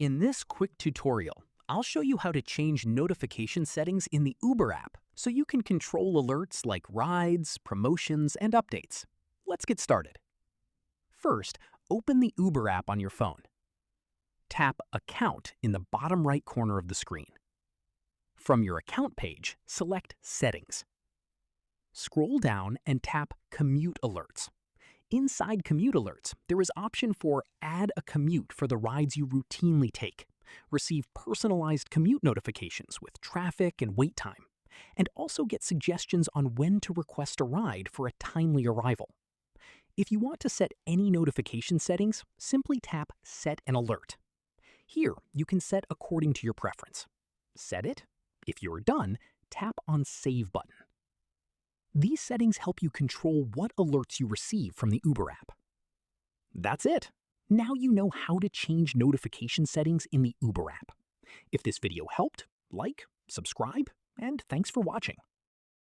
In this quick tutorial, I'll show you how to change notification settings in the Uber app so you can control alerts like rides, promotions, and updates. Let's get started. First, open the Uber app on your phone. Tap Account in the bottom right corner of the screen. From your account page, select Settings. Scroll down and tap Commute Alerts. Inside Commute Alerts, there is option for Add a Commute for the rides you routinely take, receive personalized commute notifications with traffic and wait time, and also get suggestions on when to request a ride for a timely arrival. If you want to set any notification settings, simply tap Set an Alert. Here, you can set according to your preference. Set it. If you're done, tap on Save button. These settings help you control what alerts you receive from the Uber app. That's it. Now you know how to change notification settings in the Uber app. If this video helped, like, subscribe, and thanks for watching.